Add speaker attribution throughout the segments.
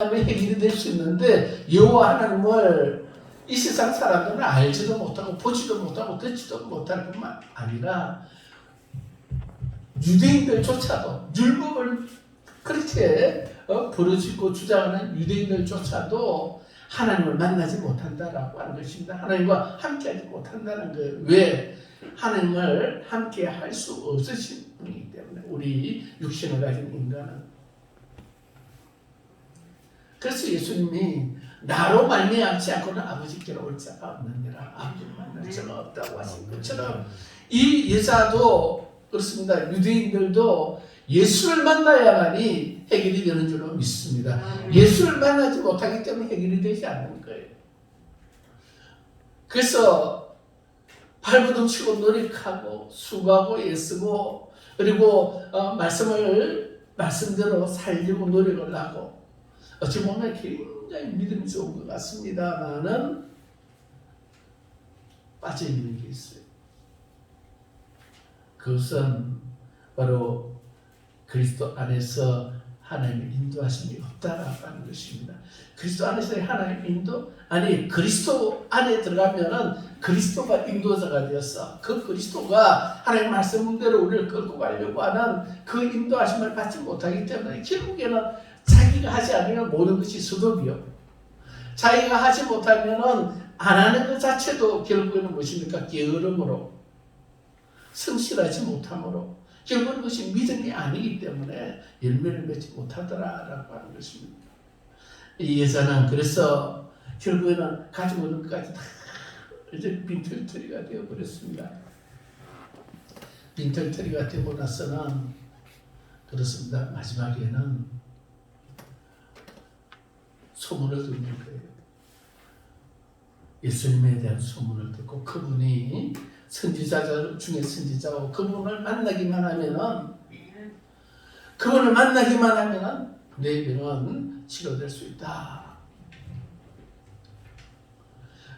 Speaker 1: 해결이 될 수 있는데 여호와 하나님을 이 세상 사람들은 알지도 못하고 보지도 못하고 듣지도 못할 뿐만 아니라 유대인들조차도 율법을 그렇게 부르짖고 주장하는 유대인들조차도 하나님을 만나지 못한다라고 하는 것입니다. 하나님과 함께하지 못한다는 거예요. 왜? 하나님을 함께 할 수 없으신 분이기 때문에 우리 육신을 가진 인간은. 그래서 예수님이 나로 말미암지 않고는 아버지께로 올 자가 없느니라. 아버지를 만날 자가 없다고 하신 것처럼 이 여자도 그렇습니다. 유대인들도 예수를 만나야만이 해결이 되는 줄로 믿습니다. 예수를 만나지 못하기 때문에 해결이 되지 않는 거예요. 그래서 발버둥 치고 노력하고 수고하고 애쓰고 그리고 말씀대로 살려고 노력을 하고 어찌 보면 굉장히 믿음이 좋은 것 같습니다만은 빠져있는 게 있어요. 그것은 바로 그리스도 안에서 하나님의 인도하심이 없다라고 하는 것입니다. 그리스도 안에서의 하나님의 인도? 아니, 그리스도 안에 들어가면은 그리스도가 인도자가 되었어. 그 그리스도가 하나님의 말씀대로 우리를 끌고 가려고 하는 그 인도하심을 받지 못하기 때문에 결국에는 자기가 하지 않으면 모든 것이 수독이요. 자기가 하지 못하면은 안 하는 것 자체도 결국에는 무엇입니까? 게으름으로, 성실하지 못함으로, 결국은 그것이 믿음이 아니기 때문에 열매를 맺지 못하더라라고 하는 것입니다. 이 여자는 그래서 결국에는 가지고 있는 것까지 다 이제 빈털터리가 되어버렸습니다. 빈털터리가 되고 나서는 그렇습니다. 마지막에는 소문을 듣는 거예요. 예수님에 대한 소문을 듣고 그분이 선지자 중에 선지자고 그분을 만나기만 하면은 내 병은 치료될 수 있다.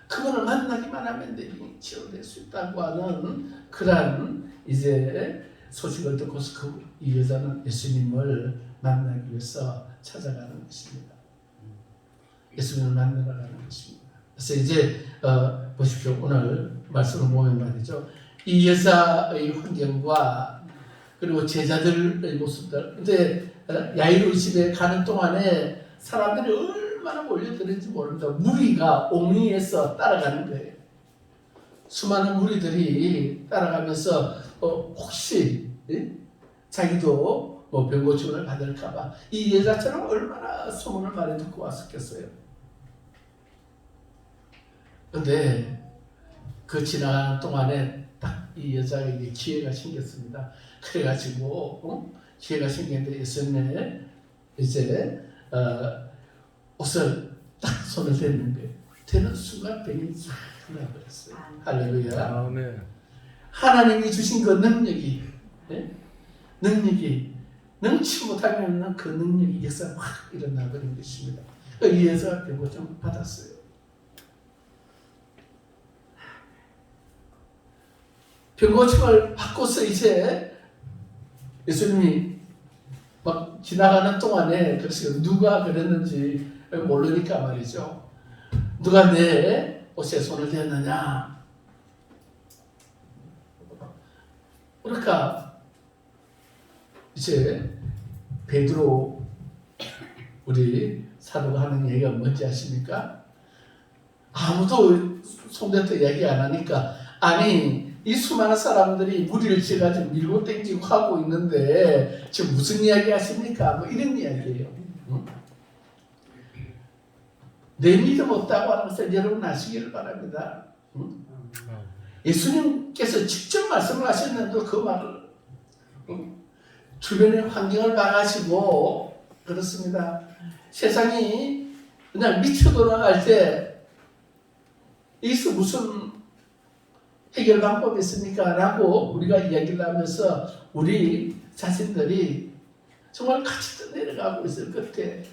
Speaker 1: 그분을 만나기만 하면 내 병이 치료될 수 있다고 하는 그러한 이제 소식을 듣고서 이 여자는 예수님을 만나기 위해서 찾아가는 것입니다. 예수님을 만나러 가는 것입니다. 그래서 이제 보십시오. 오늘 말씀을 보면 말이죠. 이 여자의 환경과 그리고 제자들의 모습들. 근데 야이로 집에 가는 동안에 사람들이 얼마나 몰려드는지 모릅니다. 무리가 옹리해서 따라가는 거예요. 수많은 무리들이 따라가면서 혹시 자기도 병 고침을 받을까봐 이 여자처럼 얼마나 소문을 많이 듣고 왔었겠어요. 근데 그 지나가는 동안에 딱 이 여자에게 기회가 생겼습니다. 그래가지고 기회가 생겼는데 예수님의 이제 옷을 딱 손을 댔는데 되는 순간 병이 싹 나버렸어요. 할렐루야.
Speaker 2: 아멘.
Speaker 1: 하나님이 주신 그 능력이 능치 못하면 그 능력이 역사가 확 일어나버린 것입니다. 이 여자가 병 고침 받았어요. 병 고침을 받고서 이제 예수님이 막 지나가는 동안에 그래서 누가 그랬는지 모르니까 말이죠. 누가 내 옷에 손을 댔느냐? 그러니까 이제 베드로 우리 사도가 하는 얘기가 뭔지 아십니까? 아무도 손댔다 이야기 안 하니까 아니 이 수많은 사람들이 무리를 지어가지고 밀고 땡기고 하고 있는데 지금 무슨 이야기 하십니까? 뭐 이런 이야기예요. 내 믿음 없다고 하는 것을 여러분 아시기를 바랍니다. 예수님께서 직접 말씀을 하셨는데 그 말을 주변의 환경을 봐가지고 그렇습니다. 세상이 그냥 미쳐 돌아갈 때 여기서 무슨 해결 방법이 있습니까? 라고 우리가 이야기를 하면서 우리 자신들이 정말 같이 떠내려가고 있을 끝에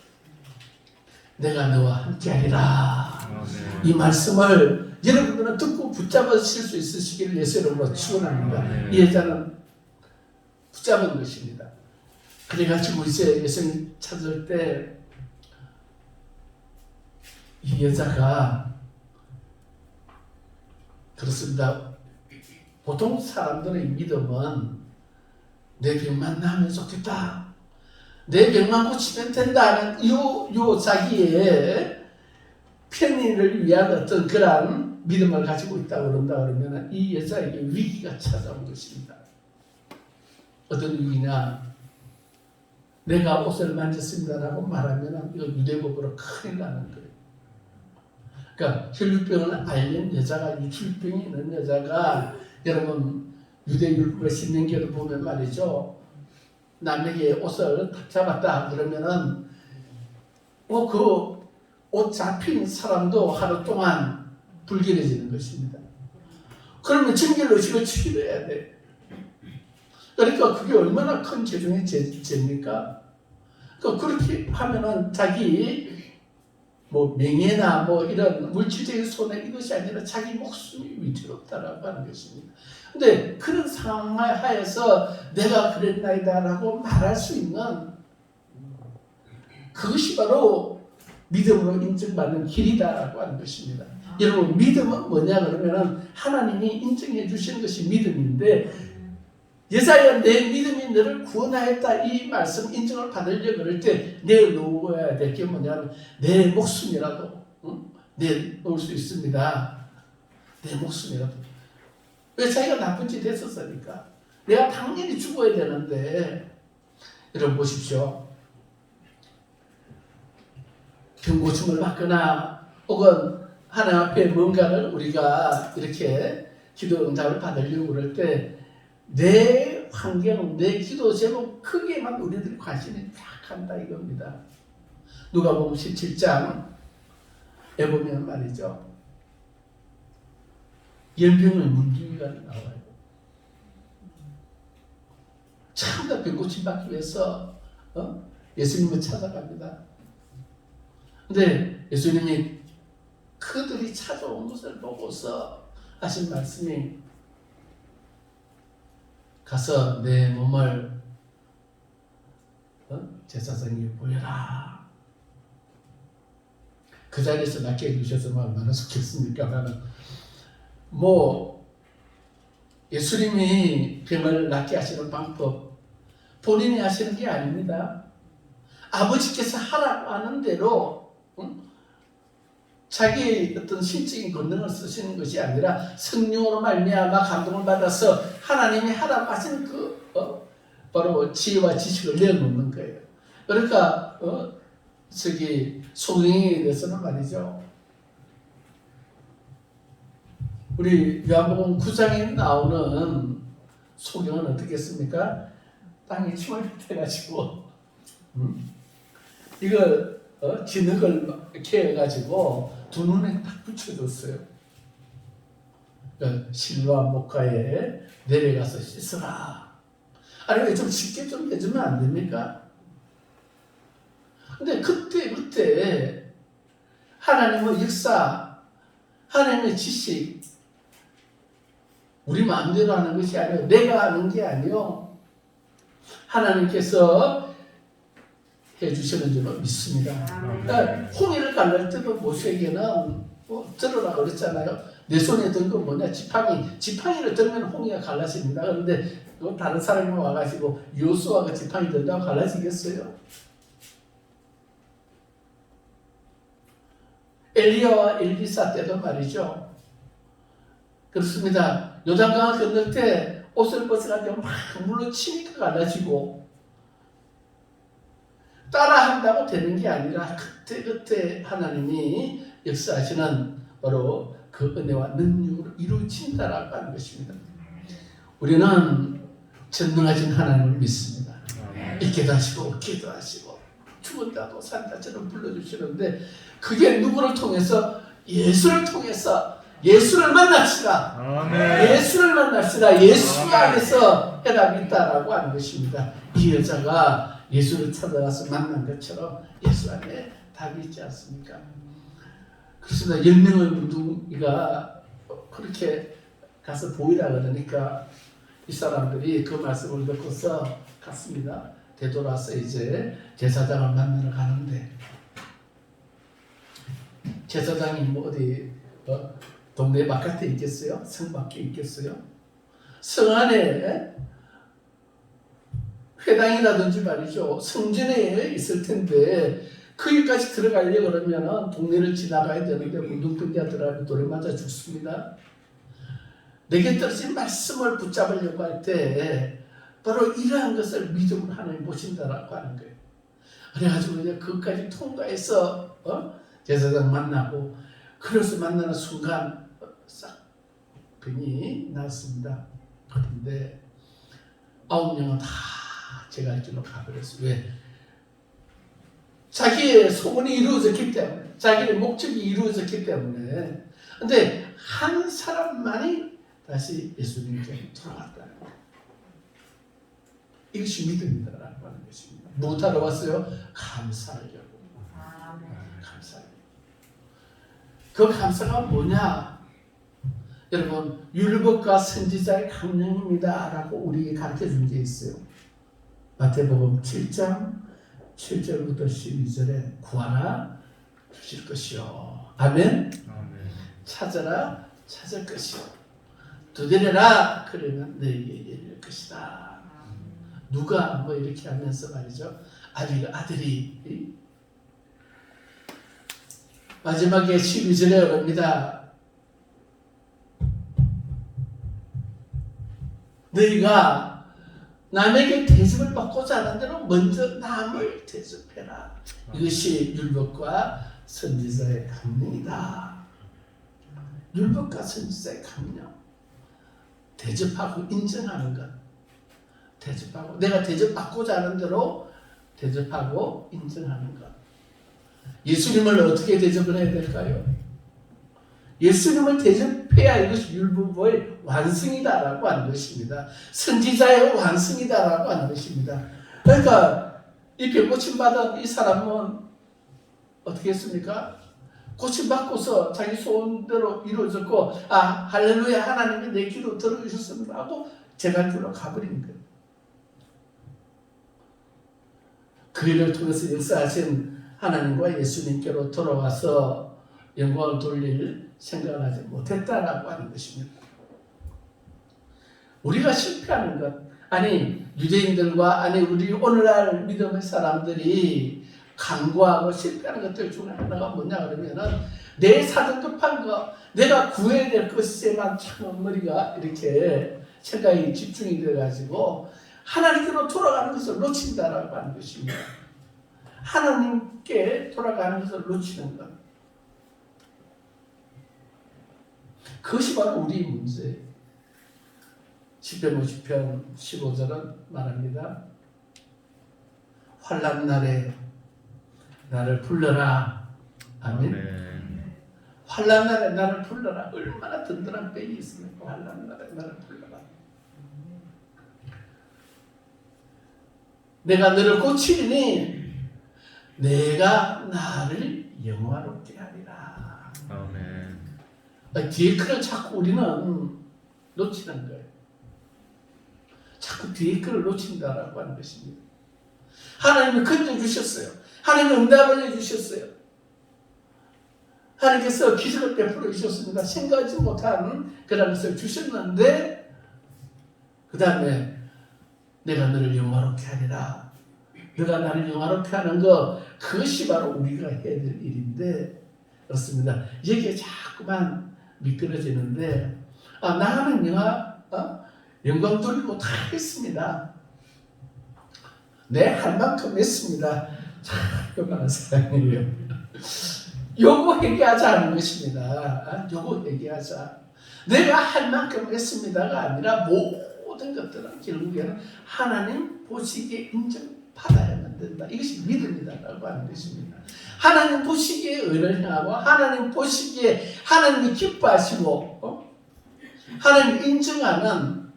Speaker 1: 내가 너와 함께하리라. 이 말씀을 여러분들은 듣고 붙잡으실 수 있으시기를 예수 이름으로 축원합니다. 이 여자는 붙잡은 것입니다. 그래가지고 이제 예수님 찾을 때 이 여자가 그렇습니다. 보통 사람들의 믿음은 내 병만 나으면 좋겠다, 내 병만 고치면 된다는 요 자기의 편의를 위한 어떤 그런 믿음을 가지고 있다고 그러면 이 여자에게 위기가 찾아온 것입니다. 어떤 위기냐? 내가 옷을 만졌습니다라고 말하면 이거 유대법으로 큰일 나는 거예요. 그러니까 혈류병을 앓는 여자가, 유출병이 있는 여자가, 여러분 유대율법의 신명기를 보면 말이죠, 남에게 옷을 잡았다 그러면은 그 옷 잡힌 사람도 하루 동안 불길해지는 것입니다. 그러면 징계의식을 치러야 돼. 그러니까 그게 얼마나 큰 죄중의 죄입니까? 그러니까 그렇게 하면은 자기 명예나 이런 물질적인 손해 이것이 아니라 자기 목숨이 위태롭다라고 하는 것입니다. 근데 그런 상황 하에서 내가 그랬나이다라고 말할 수 있는 그것이 바로 믿음으로 인정받는 길이다라고 하는 것입니다. 여러분 믿음은 뭐냐 그러면은 하나님이 인정해 주시는 것이 믿음인데, 여자야 내 믿음이 너를 구원하였다 이 말씀 인정을 받으려고 그럴 때 내놓아야 될 게 뭐냐면 내 목숨이라도 내놓을 수 있습니다. 내 목숨이라도. 왜? 자기가 나쁜 짓 했었으니까. 내가 당연히 죽어야 되는데. 여러분 보십시오. 병고침을 받거나 혹은 하나님 앞에 뭔가를 우리가 이렇게 기도 응답을 받으려고 그럴 때 내 환경, 내 기도 제목 크게만 우리들이 관심이 딱 한다 이겁니다. 누가복음 17장에 보면 말이죠, 연병의 문둥이가 나와요. 참 다 병고침 받기 위해서 예수님을 찾아갑니다. 근데 예수님이 그들이 찾아온 것을 보고서 하신 말씀이, 가서 내 몸을 제사장에게 보여라. 그 자리에서 낫게 해주셔서 얼마나 좋겠습니까? 예수님이 병을 낫게 하시는 방법 본인이 하시는 게 아닙니다. 아버지께서 하라고 하는 대로 자기의 어떤 신적인 권능을 쓰시는 것이 아니라 성령으로 말미암아 감동을 받아서 하나님이 하라고 하신 바로 지혜와 지식을 내놓는 거예요. 그러니까 소경에 대해서는 말이죠, 우리 요한복음 9장에 나오는 소경은 어떻겠습니까? 땅에 침을 뱉어가지고 이걸 진흙을 이렇게 해가지고 두 눈에 딱 붙여줬어요. 실로암 목가에 내려가서 씻어라. 아니 왜 좀 쉽게 좀 해주면 안 됩니까? 근데 그때 하나님의 역사, 하나님의 지식, 우리 마음대로 하는 것이 아니요, 내가 하는 게 아니요, 하나님께서 해주시는 줄로 믿습니다. 홍해를 갈랄 때도 모세에게는 들으라 그랬잖아요. 내 손에 든 건 뭐냐? 지팡이를 들면 홍해가 갈라집니다. 그런데 다른 사람이 와가지고 요수아가 지팡이 든다고 갈라지겠어요? 엘리야와 엘리사 때도 말이죠. 그렇습니다. 요단강을 건널 때 옷을 벗어가지고 막 물로 치니까 갈라지고, 따라한다고 되는 게 아니라 그때 하나님이 역사하시는 바로 그 은혜와 능력으로 이루어진다라고 하는 것입니다. 우리는 전능하신 하나님을 믿습니다. 있게도 하시고 없게도 하시고 죽은다도 산다처럼 불러주시는데, 그게 누구를 통해서? 예수를 통해서. 예수를 만납시다. 아멘. 예수를 만납시다. 예수 안에서 해답이 있다라고 하는 것입니다. 이 여자가 예수를 찾아가서 만난 것처럼 예수 안에 답이 있지 않습니까? 그렇습니다. 10명의 문둥이가 그렇게 가서 보이라 그러니까 이 사람들이 그 말씀을 듣고서 갔습니다. 되돌아서 이제 제사장을 만나러 가는데, 제사장이 뭐 어디 동네 바깥에 있겠어요? 성 밖에 있겠어요? 성 안에 회당이라든지 말이죠. 성전에 있을 텐데 거기까지 들어가려고 그러면 동네를 지나가야 되는데 운동병자 들어가면 돌에 맞아 죽습니다. 내게 떨어진 말씀을 붙잡으려고 할 때 바로 이러한 것을 믿음으로 하나님 보신다라고 하는 거예요. 그래가지고 이제 그것까지 통과해서 제사장 만나고 그래서 만나는 순간 싹 병이 났습니다. 그런데 9명은 다 제가 알 길로 가버렸어요. 왜? 자기의 소원이 이루어졌기 때문에, 자기의 목적이 이루어졌기 때문에. 근데 한 사람만이 다시 예수님께 돌아왔다는 거예요. 이것이 믿음이다라고 하는 것입니다. 무엇하러 왔어요? 감사하려고. 감사하려고. 그 감사가 뭐냐? 여러분, 율법과 선지자의 강령입니다 라고 우리에게 가르쳐준 게 있어요. 마태복음 7장 7절부터 12절에 구하라 주실 것이요. 아멘. 찾아라 찾을 것이요. 두드려라 그러면 너에게 열릴 것이다. 누가 뭐 이렇게 하면서 말이죠. 아들이 마지막에 12절에 그럽니다. 너희가 남에게 대접을 받고자 하는 대로 먼저 남을 대접해라. 이것이 율법과 선지자의 강령이다. 율법과 선지자의 강령. 대접하고 인정하는 것. 대접하고 내가 대접받고자 하는 대로 대접하고 인정하는 것. 예수님을 어떻게 대접을 해야 될까요? 예수님을 대접해야 이것이 율법의 완성이다라고 하는 것입니다. 선지자의 완성이다라고 하는 것입니다. 그러니까 이 병고침 받은 이 사람은 어떻게 했습니까? 고침받고서 자기 소원대로 이루어졌고 할렐루야 하나님이 내 기도 들어주셨습니다 하고 제갈길로 가버린 거예요. 그 일을 통해서 역사하신 하나님과 예수님께로 돌아와서 영광을 돌릴 생각을 하지 못했다라고 하는 것입니다. 우리가 실패하는 것, 유대인들과 우리 오늘날 믿음의 사람들이 간구하고 실패하는 것들 중에 하나가 뭐냐 그러면은 내 사정 급한 거, 내가 구해야 될 것에만 참 머리가 이렇게 생각이 집중이 돼가지고 하나님께로 돌아가는 것을 놓친다라고 하는 것입니다. 하나님께 돌아가는 것을 놓치는 것. 그것이 바로 우리의 문제예요. 시편 50편 15절은 말합니다. 환난 날에 나를 불러라. 아멘. 환난 날에 나를 불러라. 얼마나 든든한 백이 있습니까? 환난 날에 나를 불러라. 내가 너를 고치리니 내가 나를 영화롭게 하리라. 아멘. 뒤에 글을 자꾸 우리는 놓치는 거예요. 자꾸 뒤에 글을 놓친다라고 하는 것입니다. 하나님이 건져주셨어요. 하나님이 응답을 해주셨어요. 하나님께서 기적을 베풀어 주셨습니다. 생각하지 못한 그런 것을 주셨는데 그 다음에 내가 너를 영화롭게 하리라. 너가 나를 영화롭게 하는 것, 그것이 바로 우리가 해야 될 일인데 그렇습니다. 여기에 자꾸만 미끄러지는데 나는 영광 돌리고 다 했습니다. 내 할 만큼 했습니다. 그만한 사람이에요. 요거 얘기하자는 것입니다. 요거 얘기하자. 내가 할 만큼 했습니다가 아니라 모든 것들은 결국에는 하나님 보시기에 인정받아야만 된다. 이것이 믿음이다라고 하는 것입니다. 하나님 보시기에 의를 향하고 하나님 보시기에 하나님이 기뻐하시고 하나님 인정하는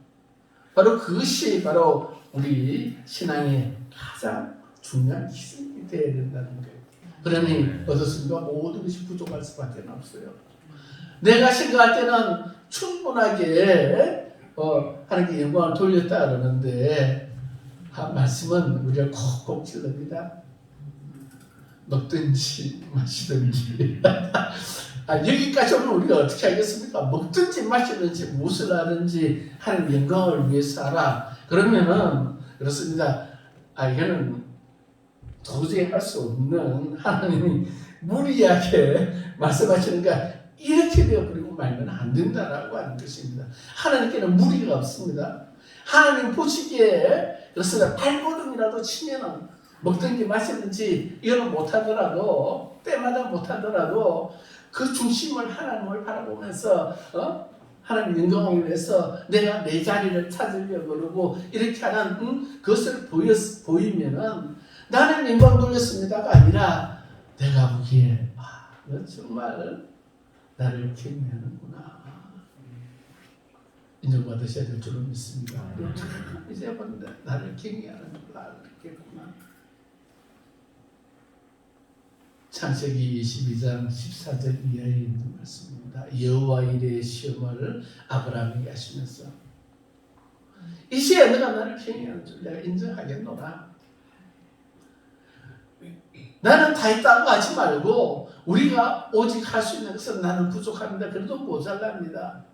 Speaker 1: 바로 그것이 바로 우리 신앙의 가장 중요한 기준이 되어야 된다는 거예요. 그러니 어떻습니까? 모든 것이 부족할 수밖에 없어요. 내가 생각할 때는 충분하게 하나님께 영광을 돌렸다 그러는데 말씀은 우리를 콕콕 찔릅니다. 먹든지 마시든지 여기까지 오면 우리가 어떻게 하겠습니까? 먹든지 마시든지 무엇을 하든지 하는 영광을 위해서 하라. 그러면은 그렇습니다. 이거는 도저히 할 수 없는 하나님이 무리하게 말씀하시니까 이렇게 되어버리고 말면 안 된다라고 하는 것입니다. 하나님께는 무리가 없습니다. 하나님 보시기에 그렇습니다. 발걸음이라도 치면은 먹든지 마시든지 이거는 못하더라도 때마다 못하더라도 그 중심을 하나님을 바라보면서 하나님 영광을 위해서 내가 내 자리를 찾으려고 그러고 이렇게 하는 그것을 보이면은 나는 영광 돌렸습니다가 아니라 내가 보기에 너 정말 나를 경외하는구나. 인정받으셔야 될 줄로 믿습니다. 이제 본데 나를 경외하는 줄 알겠구나. 창세기 22장 14절 이하에 있는 말씀입니다. 여호와 이레의 시험을 아브라함에게 하시면서 이제 너가 나를 경외하는 줄 내가 인정하겠노라. 나는 다 있다고 하지 말고 우리가 오직 할 수 있는 것은 나는 부족합니다. 그래도 모자랍니다.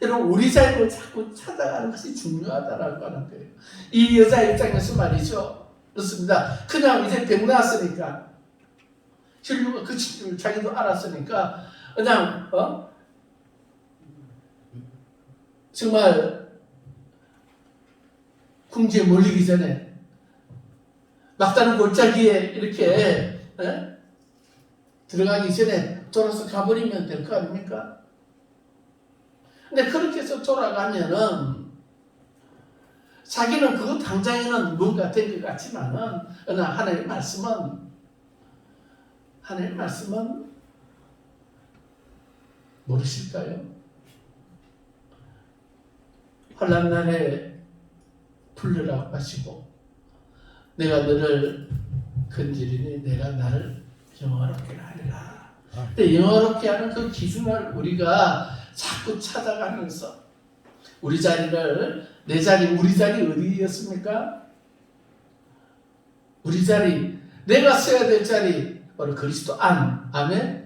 Speaker 1: 여러분 우리 자리를 자꾸 찾아가는 것이 중요하다라고 하는 거예요. 이 여자 입장에서 말이죠. 그렇습니다. 그냥 이제 병 나았으니까 혈류가 그친 줄 자기도 알았으니까 그냥 정말 궁지에 몰리기 전에 막다른 골짜기에 이렇게 들어가기 전에 돌아서 가버리면 될 거 아닙니까? 근데 그렇게 해서 돌아가면은 자기는 그 당장에는 뭔가 된 것 같지만은 하나님의 말씀은 모르실까요? 환난 날에 풀려라고 하시고 내가 너를 건지리니 내가 나를 영화롭게 하리라. 근데 영화롭게 하는 그 기준을 우리가 자꾸 찾아가면서 우리 자리를 내 자리 우리 자리 어디였습니까? 우리 자리 내가 써야 될 자리 바로 그리스도 안. 아멘.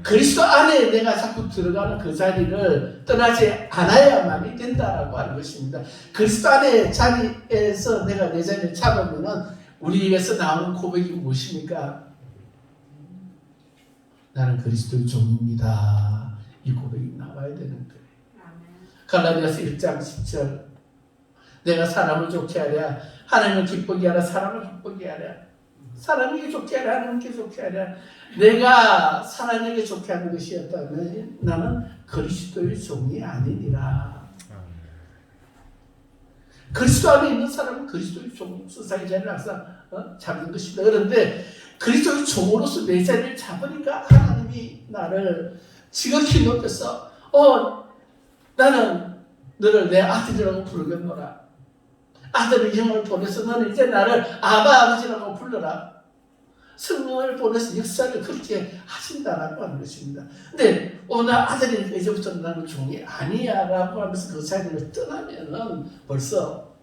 Speaker 1: 그리스도 안에 내가 자꾸 들어가는 그 자리를 떠나지 않아야만이 된다라고 하는 것입니다. 그리스도 안에 자리에서 내가 내 자리를 잡으면은 우리에게서 나오는 고백이 무엇입니까? 나는 그리스도의 종입니다. 이 고백이 나와야 되는 거예요. 갈라디아서 1장 10절 내가 사람을 좋게 하랴 하나님을 기쁘게 하라 사람을 기쁘게 하랴 사람에게 좋게 하라 하나님께 좋게 하랴 내가 사람에게 좋게 하는 것이었다면 나는 그리스도의 종이 아니니라. 그리스도 안에 있는 사람은 그리스도의 종으로서 자기 자리를 항상 잡는 것입니다. 그런데 그리스도의 종으로서 내 자리를 잡으니까 하나님이 나를 지극히 높여서 나는 너를 내 아들이라고 부르겠노라. 아들의 영을 보내서 너는 이제 나를 아버지라고 불러라. 성령을 보내서 역사를 그렇게 하신다라고 하는 것입니다. 근데 나 아들이니까 이제부터 나는 종이 아니야 라고 하면서 그 자리를 떠나면은 벌써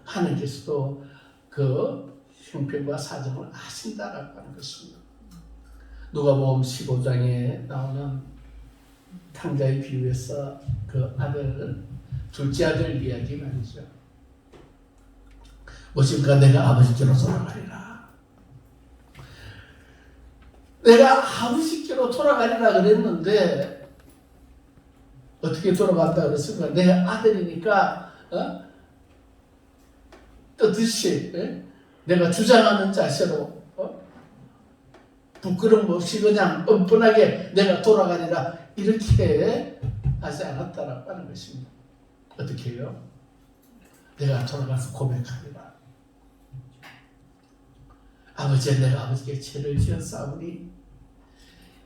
Speaker 1: 하나님께서도 그 형편과 사정을 아신다라고 하는 것입니다. 누가복음 15장에 나오는 탕자의 비유에서 그 아들 둘째 아들 이야기 말이죠. 무엇인가 내가 아버지께로 돌아가리라. 내가 아버지께로 돌아가리라 그랬는데 어떻게 돌아간다 그랬습니까? 내 아들이니까 뜻이 내가 주장하는 자세로 부끄럼 없이 그냥 뻔뻔하게 내가 돌아가리라 이렇게 하지 않았다라고 하는 것입니다. 어떻게 해요? 내가 돌아가서 고백하리라. 아버지 내가 아버지께 죄를 지었사오니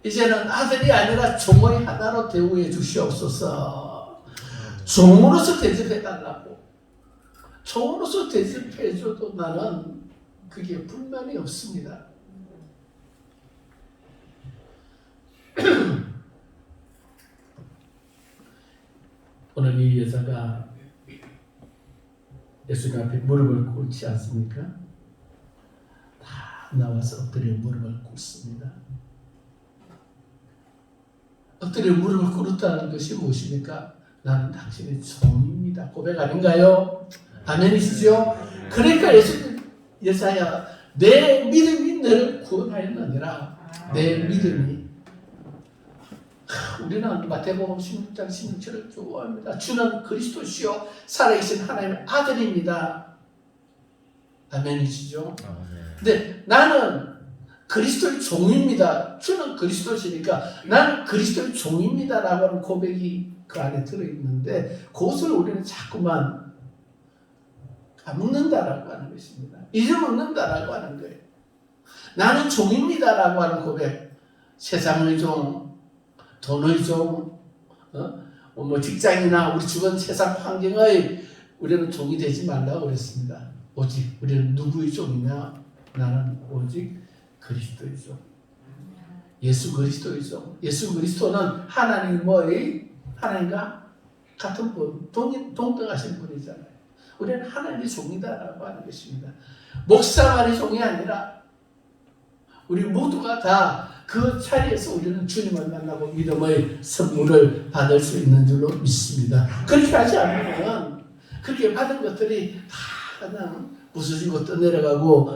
Speaker 1: 이제는 아들이 아니라 종의 하나로 대우해 주시옵소서. 종으로서 대접해달라고. 종으로서 대접해줘도 나는 그게 불만이 없습니다. 오늘 이 여자가 예수님 앞에 무릎을 꿇지 않습니까? 다 나와서 엎드려 무릎을 꿇습니다. 엎드려 무릎을 꿇었다는 것이 무엇입니까? 나는 당신의 종입니다. 고백 아닌가요? 아멘이시죠? 그러니까 예사야 내 믿음이 너를 구원하였느니라. 내 믿음이. 우리는 마태복음 16장 16절을 좋아합니다. 주는 그리스도시요 살아계신 하나님의 아들입니다. 아멘이시죠? 근데 나는 그리스도의 종입니다. 주는 그리스도시니까 나는 그리스도의 종입니다 라고 하는 고백이 그 안에 들어있는데 그것을 우리는 자꾸만 까먹는다라고 하는 것입니다. 잊어먹는다라고 하는 거예요. 나는 종입니다 라고 하는 고백. 세상의 종, 돈의 종, 뭐 직장이나 우리 주변 세상 환경의 우리는 종이 되지 말라고 그랬습니다. 오직 우리는 누구의 종이냐? 나는 오직 그리스도의 종. 예수 그리스도의 종. 예수 그리스도는 하나님의 하나님과 같은 분, 동등하신 분이잖아요. 우리는 하나님의 종이다라고 하는 것입니다. 목사만의 종이 아니라 우리 모두가 다 그 자리에서 우리는 주님을 만나고 믿음의 선물을 받을 수 있는 줄로 믿습니다. 그렇게 하지 않으면 그렇게 받은 것들이 다 그냥 부서지고 떠내려가고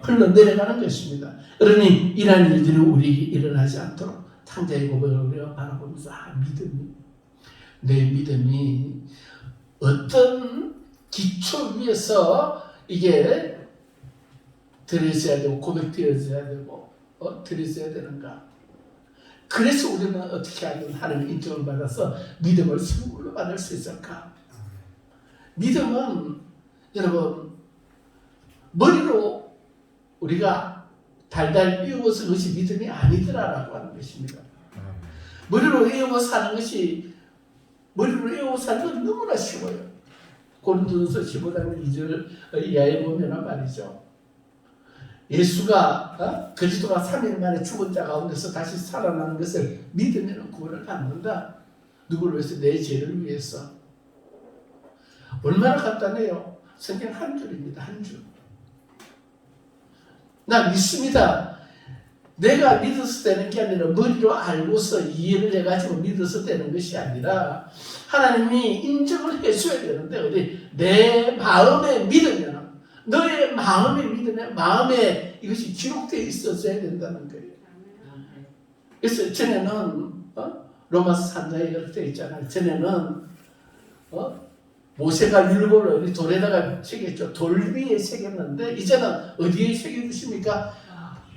Speaker 1: 흘러내려가는 것입니다. 그러니 이러한 일들이 우리에게 일어나지 않도록 탕자의 고백을 우리가 바라보면서 내 믿음이 어떤 기초 위에서 이게 드려져야 되고 고백되어져야 되고 드려져야 되는가. 그래서 우리는 어떻게 하든 하나님의 인정을 받아서 믿음을 선물로 받을 수 있을까. 믿음은 여러분 머리로 우리가 달달 외워서 그것이 믿음이 아니더라라고 하는 것입니다. 머리로 외워서 하는 것이 머리로 외워서 하는 건 너무나 쉬워요. 고린도전서 15장 2절 이하에 보면 말이죠. 예수가 그리스도가 3일 만에 죽은 자 가운데서 다시 살아나는 것을 믿으면 구원을 받는다. 누구를 위해서? 내 죄를 위해서. 얼마나 간단해요. 성경 한 줄입니다. 한 줄. 나 믿습니다. 내가 믿어서 되는 게 아니라 머리로 알고서 이해를 해가지고 믿어서 되는 것이 아니라 하나님이 인정을 해줘야 되는데 우리 내 마음에 믿으면 너의 마음에 믿으면 마음에 이것이 기록되어 있어야 된다는 거예요. 그래서 전에는 로마서 3장에 그렇게 되어 있잖아요. 전에는 모세가 율법을 돌에다가 새겼죠. 돌 위에 새겼는데 이제는 어디에 새겨주십니까?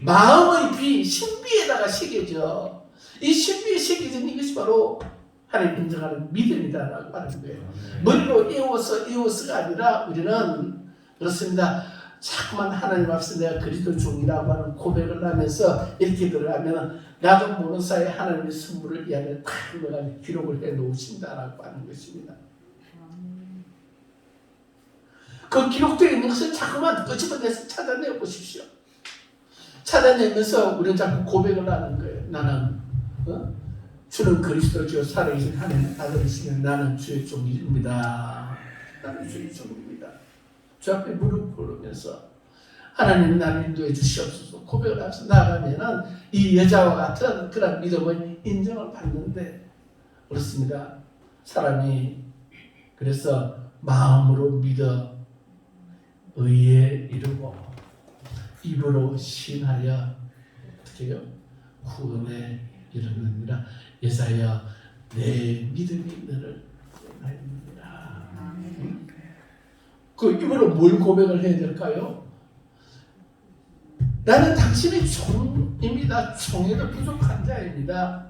Speaker 1: 마음의 비, 신비에다가 새겨져. 이 신비에 새겨진 이것이 바로 하나님 인정하는 믿음이다라고 하는 거예요. 머리로 외워서가 아니라 우리는 그렇습니다. 자꾸만 하나님 앞에서 내가 그리스도 종이라고 하는 고백을 하면서 이렇게 들어가면 나도 모르는 사이에 하나님의 선물을 이 안에 탁 넣어가지고 기록을 해 놓으신다라고 하는 것입니다. 그 기록되어 있는 것을 자꾸만 끄집어내서 찾아내 보십시오. 찾아내면서 우리는 자꾸 고백을 하는 거예요. 나는 주는 그리스도죠. 살아계신 하나님의 아들이시면 나는 주의 종입니다. 나는 주의 종입니다. 주 앞에 무릎 꿇으면서 하나님 나를 인도해 주시옵소서 고백을 하면서 나아가면은 이 여자와 같은 그런 믿음의 인정을 받는데 그렇습니다. 사람이 그래서 마음으로 믿어 의에 이르고 입으로 신하여 어떻게 해요? 구원에 이르느니라. 예사야 내 믿음이 너를 구원하였느니라. 그 입으로 뭘 고백을 해야 될까요? 나는 당신의 종입니다. 종에도 부족한 자입니다.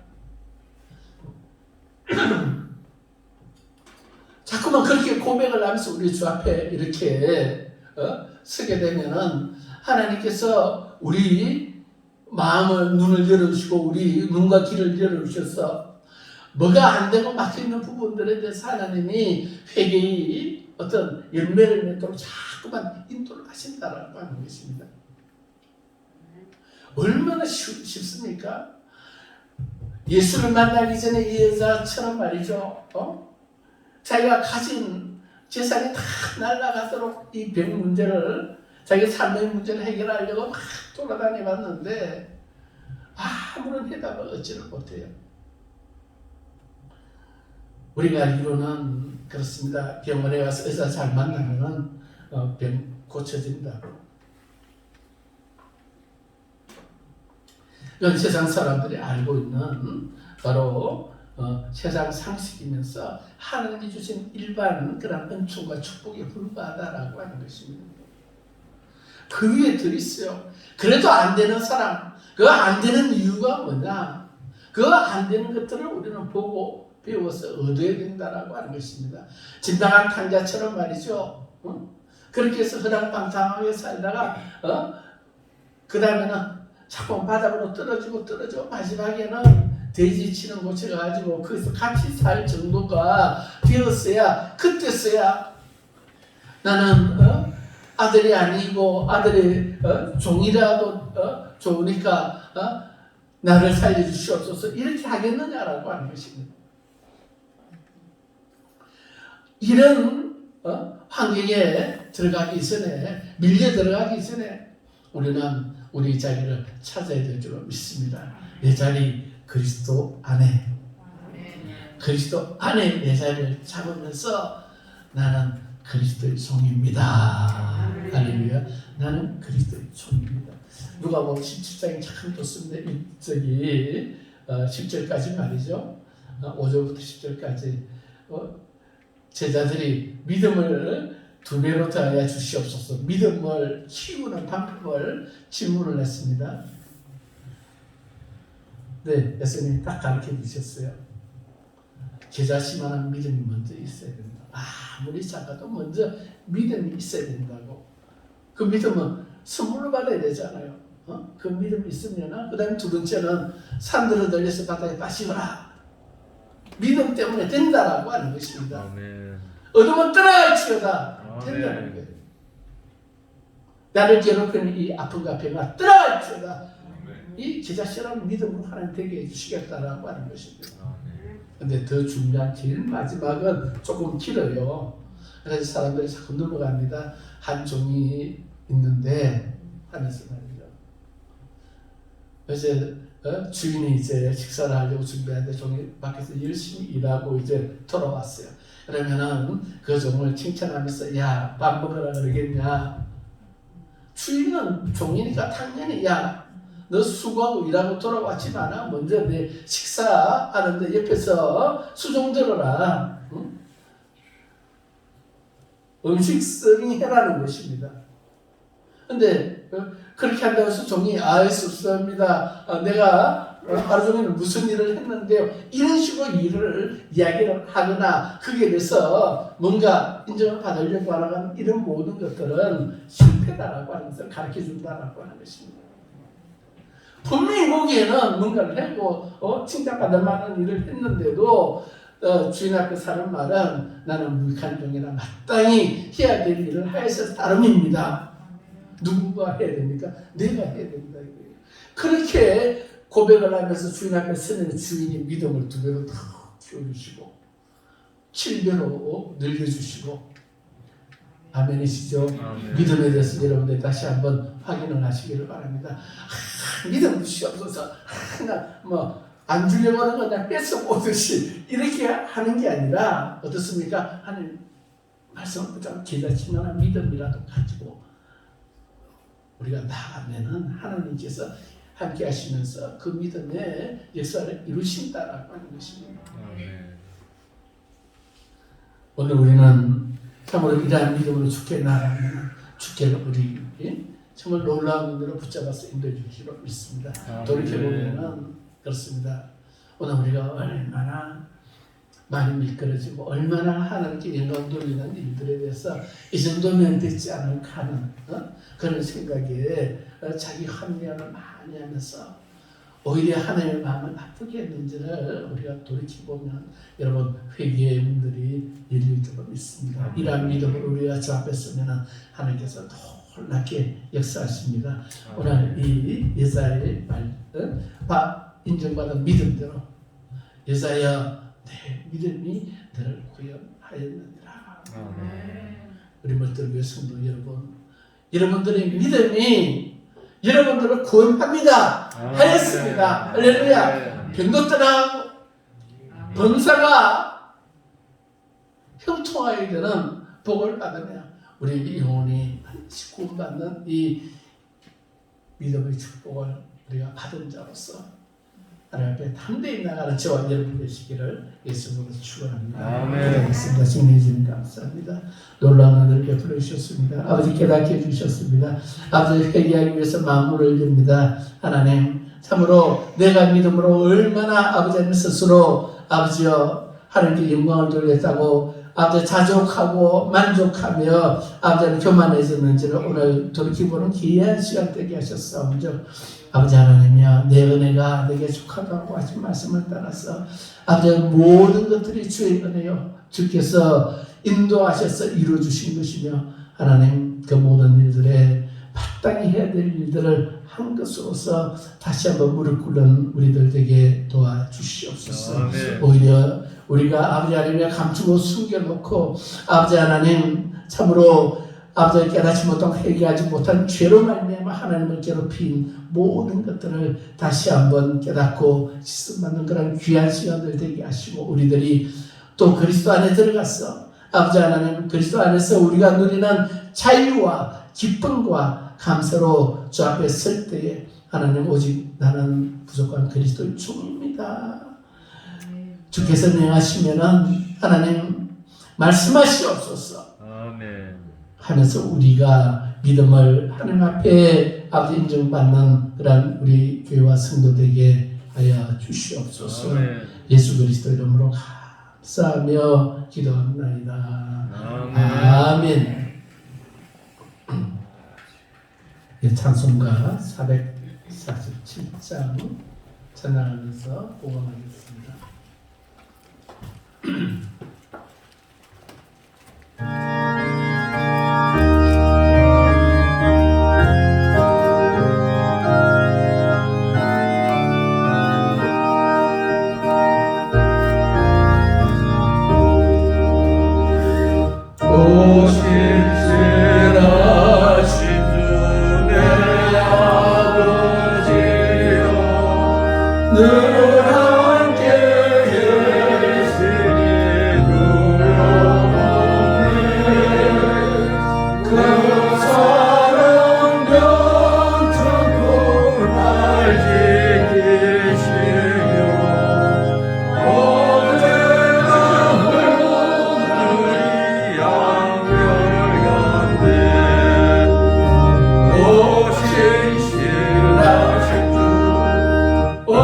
Speaker 1: 자꾸만 그렇게 고백을 하면서 우리 주 앞에 이렇게 서게 되면은 하나님께서 우리 마음을 눈을 열어주시고 우리 눈과 귀를 열어주셔서 뭐가 안 되고 막혀있는 부분들에 대해서 하나님이 회개의 어떤 열매를 맺도록 자꾸만 인도를 하신다라고 하는 것입니다. 얼마나 쉽습니까? 예수를 만나기 전에 이 여자처럼 말이죠. 자기가 가진 재산이 다 날아가도록 이 병 문제를 자기 삶의 문제를 해결하려고 막 돌아다녀봤는데 아무런 해답을 얻지를 못해요. 우리가 알기로는 그렇습니다. 병원에 가서 의사 잘 만나면 병 고쳐진다고. 이건 세상 사람들이 알고 있는 바로 세상 상식이면서 하나님이 주신 일반 그런 은총과 축복에 불과하다라고 하는 것입니다. 그 위에 들 있어요. 그래도 안 되는 사람, 그 안 되는 이유가 뭐냐? 그 안 되는 것들을 우리는 보고 배워서 얻어야 된다라고 하는 것입니다. 진당한 탕자처럼 말이죠. 그렇게 해서 허당방탕하게 살다가 그 다음에는 자꾸 바닥으로 떨어지고 마지막에는 돼지 치는 곳에 가가지고 거기서 같이 살 정도가 되었어야 그때서야 나는 아들이 아니고 아들의 종이라도 좋으니까 나를 살려주시옵소서 이렇게 하겠느냐라고 하는 것입니다. 이런 환경에 들어가기 전에 밀려 들어가기 전에 우리는 우리 자리를 찾아야 될 줄 믿습니다. 내 자리 그리스도 안에 그리스도 안에 내 자리를 잡으면서 나는 그리스도의 종입니다. 할렐루야. 나는 그리스도의 종입니다. 누가복음 17장이 참 좋습니다. 저기 10절까지 말이죠. 5절부터 10절까지 제자들이 믿음을 2배로 더하여 주시옵소서. 믿음을 키우는 방법을 질문을 했습니다. 네, 예수님이 딱 가르쳐 주셨어요. 제자시만한 믿음이 먼저 있어야 된다. 아무리 작아도 먼저 믿음이 있어야 된다고. 그 믿음은 선물로 받아야 되잖아요. 그 믿음이 있으면 그 다음에 두 번째는 산들을 들려서 바닥에 빠지거라. 믿음 때문에 된다라고 하는 것입니다. 아멘. 얻으면 떠나갈지어다. 된다는 거예요. 나를 괴롭히는 이 아픔과 병아 떠나갈지어다. 이 제자처럼 믿음으로 하나님 되게 해주시겠다라고 하는 것입니다. 근데 더 중요한 제일 마지막은 조금 길어요. 그래서 사람들이 자꾸 넘어갑니다. 한 종이 있는데 하면서 말이죠. 그래서 주인이 이제 식사를 하려고 준비하는데 종이 밖에서 열심히 일하고 이제 돌아왔어요. 그러면은 그 종을 칭찬하면서 야, 밥 먹으라 그러겠냐? 주인은 종이니까 당연히 야, 너 수고하고 일하고 돌아왔지만 먼저 내 식사하는데 옆에서 수종 들어라. 응? 음식 서빙해라는 것입니다. 근데 그렇게 한다고 해서 종이 습습니다. 내가 하루 종일 무슨 일을 했는데요. 이런 식으로 일을 이야기를 하거나 거기에 대해서 뭔가 인정을 받으려고 하는 이런 모든 것들은 실패다라고 하는 것을 가르쳐준다라고 하는 것입니다. 분명히 보기에는 뭔가를 했고 칭찬받을 만한 일을 했는데도 주인 앞에 사는 말은 나는 무익한 종이라 마땅히 해야 될 일을 하여서 따름입니다. 누구가 해야 됩니까? 내가 해야 된다 이거예요. 그렇게 고백을 하면서 주인 앞에 서는 주인이 믿음을 2배로 더 키워주시고 7배로 늘려주시고 아멘이시죠? 아멘. 믿음에 대해서 여러분들 다시 한번 확인을 하시기를 바랍니다. 믿음 주시옵소서. 안 주려고 하는 건 그냥 뺏어보듯이 이렇게 하는 게 아니라 어떻습니까? 하나님 말씀을 붙잡고 계좌치만한 믿음이라도 가지고 우리가 나가면은 하나님께서 함께 하시면서 그 믿음의 역사를 이루신다라고 하는 것입니다. 오늘 우리는 참으로 이러한 믿음으로 주께 나가면 주께는 우리 정말 놀라운 은혜로 붙잡아서 인도해 주시기로 믿습니다. 돌이켜보면 그렇습니다. 오늘 우리가 얼마나 많이 미끄러지고 얼마나 하나님께 영광 돌리는 일들에 대해서 이 정도면 되지 않을까 하는 그런 생각에 자기 합리화를 많이 하면서 오히려 하나님의 마음을 아프게 했는지를 우리가 돌이켜보면 여러분 회개의 문들이 열릴 줄로 믿습니다. 이러한 믿음으로 우리가 저 앞에 서면 하나님께서 놀랍게 역사하십니다. 오늘 이 예사의 말 인정받은 믿음대로 예사야 내 믿음이 너를 구원하였느니라. 우리 물들 위해 성도 여러분 여러분들의 믿음이 여러분들을 구원합니다 하였습니다. 할렐루야. 병도 떠나고 범사가 형통하게 되는 복을 받으며 우리 영혼이 반드시 구원받는 이 믿음의 축복을 우리가 받은 자로서 하나님 앞에 담대히 나가는 저와 여러분 되시기를 예수님으로 축원합니다. 기도하겠습니다. 주님 주님 감사합니다. 놀라운 은혜를 베풀어 주셨습니다. 아버지 깨닫게 해주셨습니다. 아버지 회개하기 위해서 마음을 열립니다. 하나님 참으로 내가 믿음으로 얼마나 아버지 스스로 아버지여 하나님께 영광을 돌렸다고 아버지 자족하고 만족하며 아버지는 교만해졌는지를 오늘 돌이켜보는 귀한 시간 되게 하셨사온즉 아버지 하나님이여 내 은혜가 내게 족하다고 하신 말씀을 따라서 아버지 모든 것들이 주의 은혜요 주께서 인도하셔서 이루어주신 것이며 하나님 그 모든 일들에 마땅히 해야 될 일들을 한 것으로서 다시 한번 무릎 꿇는 우리들 되게 도와주시옵소서. 오히려 우리가 아버지 하나님의 감추고 숨겨놓고 아버지 하나님 참으로 아버지 깨닫지 못하고 회개하지 못한 죄로 말미암아 하나님을 괴롭힌 모든 것들을 다시 한번 깨닫고 씻음받는 그런 귀한 시간들 되게 하시고 우리들이 또 그리스도 안에 들어가서 아버지 하나님 그리스도 안에서 우리가 누리는 자유와 기쁨과 감사로 주 앞에 설 때에 하나님 오직 나는 부족한 그리스도의 종입니다. 주께서 명하시면은 하나님 말씀하시옵소서 하면서 우리가 믿음을 하나님 앞에 아버지 인정받는 그런 우리 교회와 성도들에게 하여 주시옵소서. 예수 그리스도 이름으로 감사하며 기도합니다. 아멘. 찬송가 447장 찬양하면서 고감하겠습니다.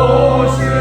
Speaker 2: 오신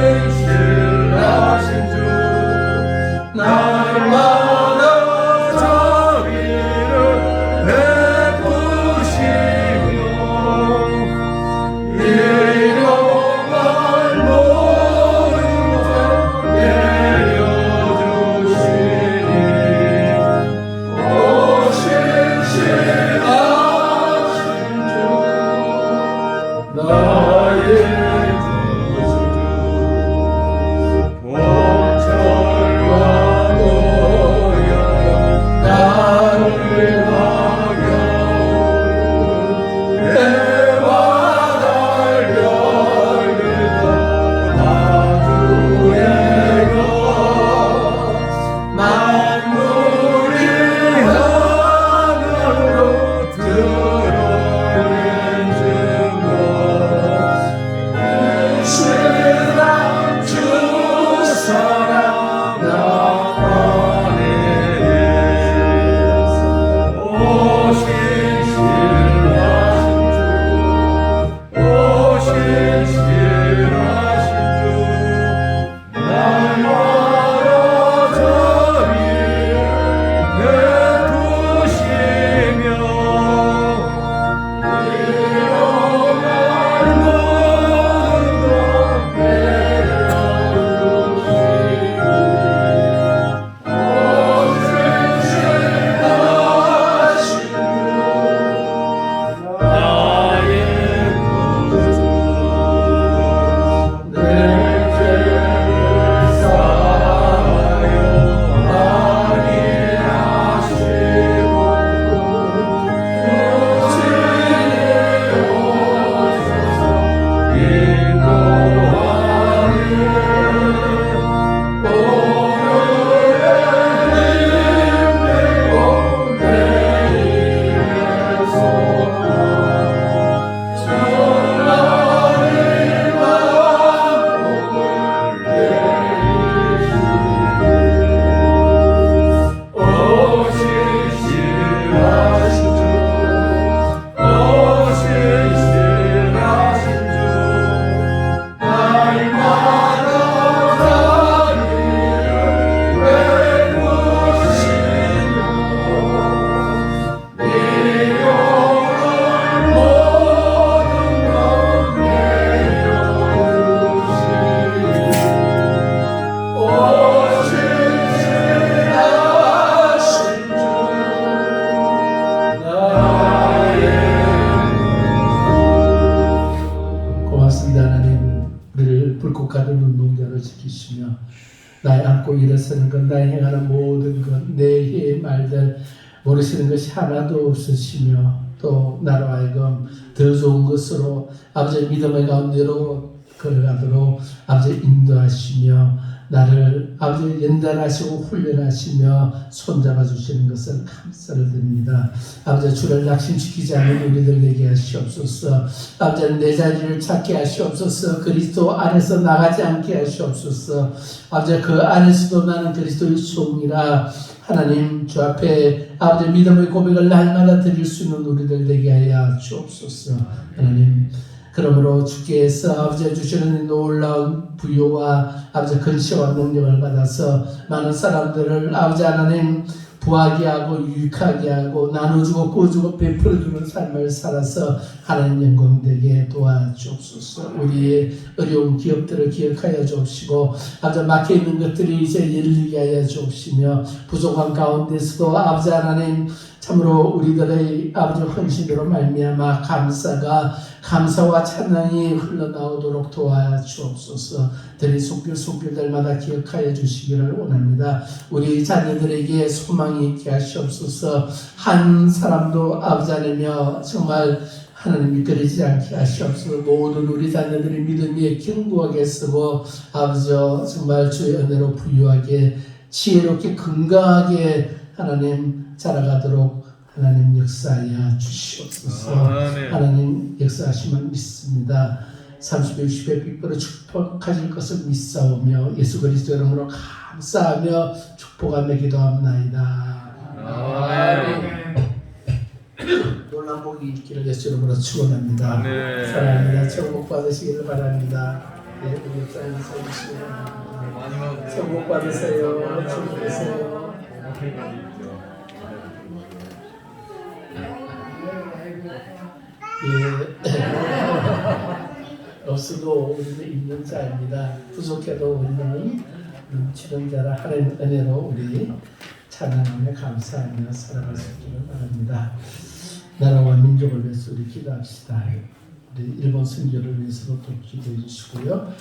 Speaker 1: 나의 앉고 일어서는 것, 나의 행하는 모든 것, 내 혀의 말들 모르시는 것이 하나도 없으시며 또 나로 하여금 더 좋은 것으로 아버지의 믿음의 가운데로 걸어가도록 아버지 인도하시며 나를 아버지 연단하시고 훈련하시며 손잡아 주시는 것을 감사를 드립니다. 아버지 주를 낙심시키지 않는 우리들 되게 하시옵소서. 아버지 내 자리를 찾게 하시옵소서. 그리스도 안에서 나가지 않게 하시옵소서. 아버지 그 안에서도 나는 그리스도의 종이라 하나님 주 앞에 아버지 믿음의 고백을 날마다 드릴 수 있는 우리들 되게 하여 주옵소서. 하나님 그러므로 주께서 아버지 주시는 놀라운 부요와 아버지 근시와 능력을 받아서 많은 사람들을 아버지 하나님 부하게 하고 유익하게 하고 나눠주고 꾸어주고 베풀어주는 삶을 살아서 하나님 영광되게 도와주옵소서. 우리의 어려운 기업들을 기억하여 주옵시고 아버지 막혀있는 것들이 이제 열리게 하여 주옵시며 부족한 가운데서도 아버지 하나님 참으로 우리들의 아버지 헌신으로 말미암아 감사와 찬양이 흘러나오도록 도와주옵소서. 들이 손길손길들마다 기억하여 주시기를 원합니다. 우리 자녀들에게 소망이 있게 하시옵소서. 한 사람도 아버지 하나며 정말 하나님 이끌리지 않게 하시옵소서. 모든 우리 자녀들의 믿음이 견고하게 쓰고 아버지 정말 주의 은혜로 부유하게 지혜롭게 건강하게 하나님 자라가도록 하나님 역사하여 주시옵소서. 하나님 역사하시면 믿습니다. 30배 60배 빅보로 축복하실 것을 믿사오며 예수 그리스도 이름으로 감사하며 축복하며 기도합나이다. 아멘. 놀라운 복이 있기를 예수 이름으로 축원합니다. 사랑합니다. 천국 받으시기를 바랍니다. 네, 우리 목사님 서주시기 바랍니다. 천국 받으세요. 축복하세요. 없어도 우리는 있는 자입니다. 부족해도 우리는 넘치는 자라 하나님 은혜로 우리 찬양하며 감사하며 살아갈 수 있기를 바랍니다. 나라와 민족을 위해서 우리 기도합시다. 우리 일본 선교를 위해서도 또 기도해 주시고요.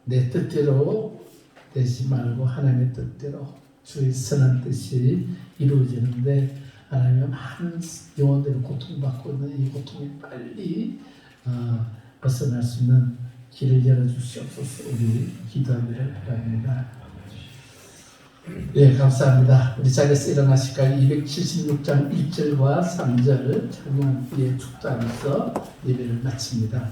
Speaker 1: 내 뜻대로 되지 말고 하나님의 뜻대로 주의 선한 뜻이 이루어지는데 하나님은 많은 영혼들이 고통받고 있는 이 고통이 빨리 벗어날 수 있는 길을 열어주시옵소서. 우리 기도하기를 바랍니다. 예, 감사합니다. 우리 자리에서 일어나실까요? 276장 1절과 3절 찬양 뒤에 축도하면서 예배를 마칩니다.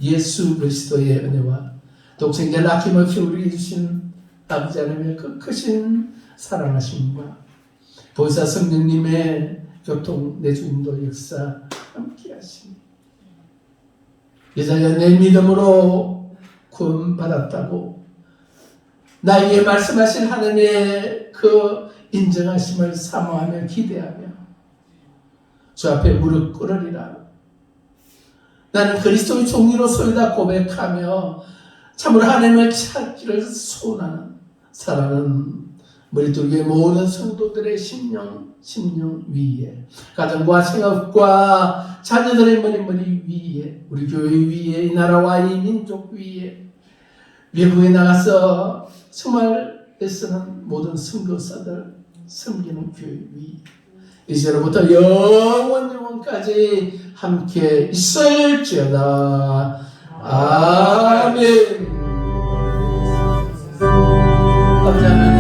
Speaker 1: 예수 그리스도의 은혜와 독생자를 아낌없이 우리에게 주신 아버지 하나님의 그 크신 사랑하심과 보혜사 성령님의 교통 내주인도 역사 함께 하시니 이제야 내 믿음으로 구원받았다고 나에게 말씀하신 하나님의 그 인정하심을 사모하며 기대하며 주 앞에 무릎 꿇으리라. 나는 그리스도의 종이로소이다 고백하며 참으로 하나님을 찾기를 소원하는 사랑하는 머리둘기의 모든 성도들의 심령 위에 가정과 생업과 자녀들의 머리 위에 우리 교회 위에 이 나라와 이 민족 위에 외국에 나가서 정말 애쓰는 모든 선교사들 섬기는 교회 위에 이제로부터 영원까지 함께 있을지어다. 아멘. 아버지